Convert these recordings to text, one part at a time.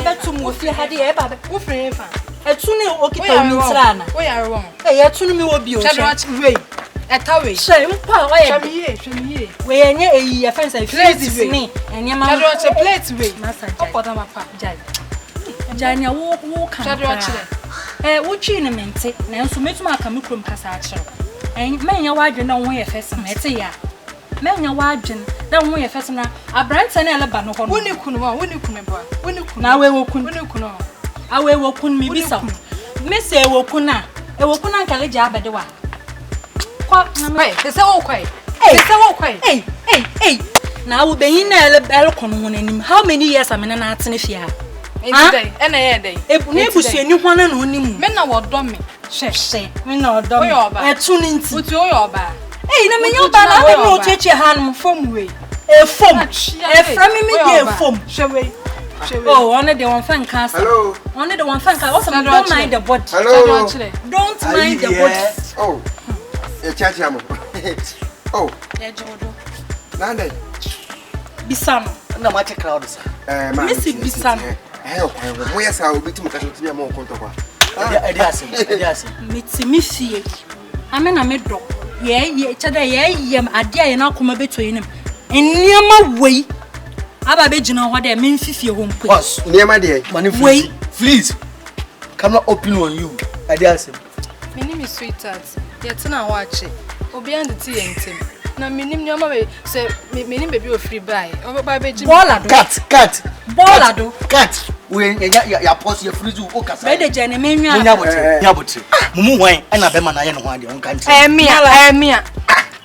betu mu ofie ha de e ba be. Wo frɛ fa. Etu ne okita mi trana. Wo yare won. Etu ne mi obi o. Wei. Eta wei. Hwe mpa o ye. Hwe mi ye. We enye eyi e fence plate me. Enye ma. Chadro che plate wei. Masa. Opoda mapa. Jai. Jai ne wo kan. Chadro chile. Wo twi ne mente. Na nso metuma aka me krom kasa a kire. Menya wadwe na wo ye fence me te ya. Menya wadwe na wo ye fence na abrante na eleba no ho no. Woni kunu ma, woni kunu ba. Woni kunu. Na we wo kun. Woni kunu. Awe wo kun mi bisa. Me se wo kun a. E wo kun anka leje abede wa. Kwa na me. Se wo kwai. Se wo kwai. Na wo beyin na ele kono ho nanim. How many years am na atene fie ha? Enti dai, na ye dai. Na ebusuani ho na no nim. Me na wo do me. Hwe. Me na odo me. Etu ni nti. Uti o yoba. Na me yoba na me no cheche han fom we. Fom. From me dey fom. Hwe. Oh, one of the one fan cast. Hello. One of the one fan cast. Also, don't mind the body. Hello. Don't mind the body. Oh. Chachiamo. Oh. Yeah, Jodo. Nande. Bisano. Na mate crowd sir. Missy Bisano. Mo yesa obi ti mo kaso ti mo konto kwa. Edi ase. Mitimi fie. Ame na me do. Ye chada ye yem ade aye na akoma betoyi nim. Eniema wei. Aba be gina ho de me mfifie ho mpo. Boss, niema de. Money please. Come not open on you. Edi ase. My name is Sweetheart. Yet na wache. Obi and the tea entem. Na minim nyoma we say me nim baby o free buy. O ba be Bola do. Cat. Bola do. Cat. We ya pause your freeze o kasa. Be de jene menwa. Nya botre. Mumu hwan e na be ma na ye no ho ade on kan. Mia.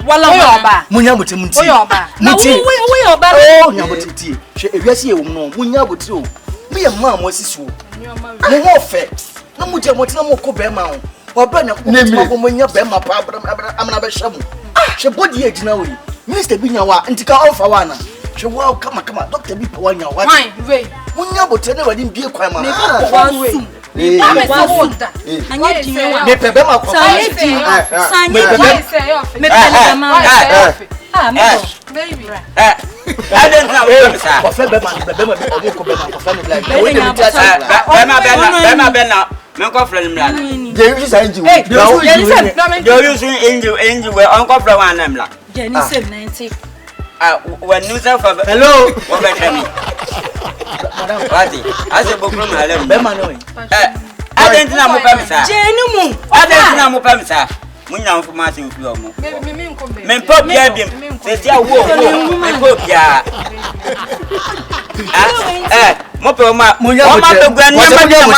Wala oba. Munya botre munti. Oya oba. Na we oba. Oh, nya botre tie. Hwe ewiase ye wo no. Munya botre o. Me ye ma mo asisi o. Mo ho fe. Na mu je mo tina mo ko be ma o. Oba na ko mo nya be ma pa amna be hwam. Hwe body e gina we. Minister bi nya wa ntika offer wa na. Hwe wa kama doctor bi pa wa nya wa. Fine, wait. Munya botre na wadi mbie kwan ma. Ne ko sum. Anya dinwe wa. Me pebe ma ko. Sanye di. Me pele ma. Me baby. I don't know. Ko fe be ma obi ko be ma ko fe no like. We dey Bema men ko friend mla. Dey use engine. Dey use engine we on friend one am la. Jenny 90. When you say for hello. What be me? Madam Party. I say bokro ma le. Be ma no. I don't know mo pam sa. Jenny mu. I don't know mo pam sa. Munya information fi omo. Men pop bia bim. Se dia wo. Men pop bia. Mo pe ma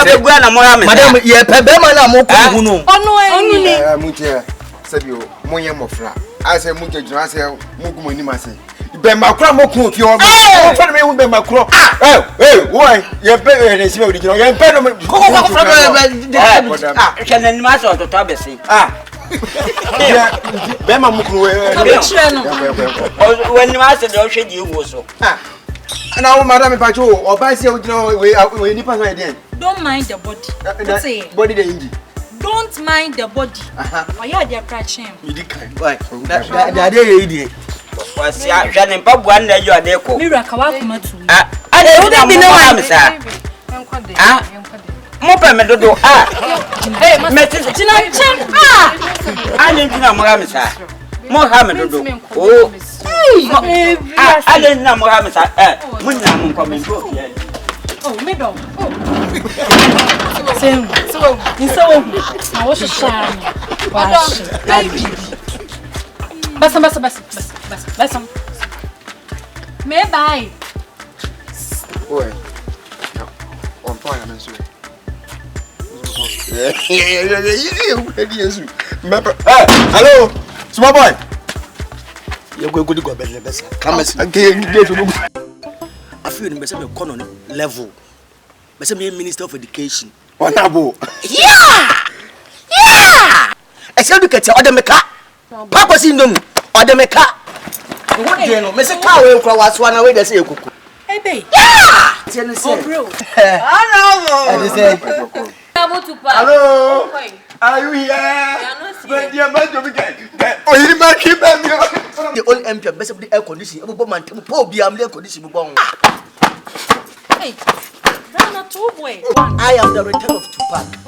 pe gua na mo ha me. Madam ye pe be ma na mo ko hu no. Onu ni. Mutia. Sabio, mo ye mofra. I say mutia juna say mo gumo ni ma say. Be makura mo ku fi o. O fa me hu be makura. Why? Ye be re si be odi jina. Ye pe no Ko fra be. Chana ni ma so to to be say. Be ma mo ku we. When you ask the ocean you go so. Now madam pacho oba say we ni pass again. Don't mind the body. Body the engine. Don't mind the body. Why you dey crash him? You dey kind. Why? That dey dey. Was ya hwene mpaboa na you ade ko. Mira ka wa kuma tu. Ade wo bi na wa misa. Mo pe me dodo me Tina chen ade tina mo ga misa. Mo ha me dodo. Oh. Ade tina mo ga misa. Mo nya mo ko me do. Oh, me do. So, I was shy. Basa. Me bye. Oi. On point am so. Hello. Small boy. You go go be best. Come as I feel me say me kono level. Me say me Minister of Education. Honorable. Yeah. I say look at you odemeka. Papa si ndom odemeka. What dey no? Me say car we kura waso na we dey say ekuku. Hey babe. Yeah. Say no say. Hello. Are you here? But you must be get. Oh, you must keep them. The old MP best of the air condition. Ebo man temu po bi am air condition bo. Hey. Dana two boy. I am the return of Tupac.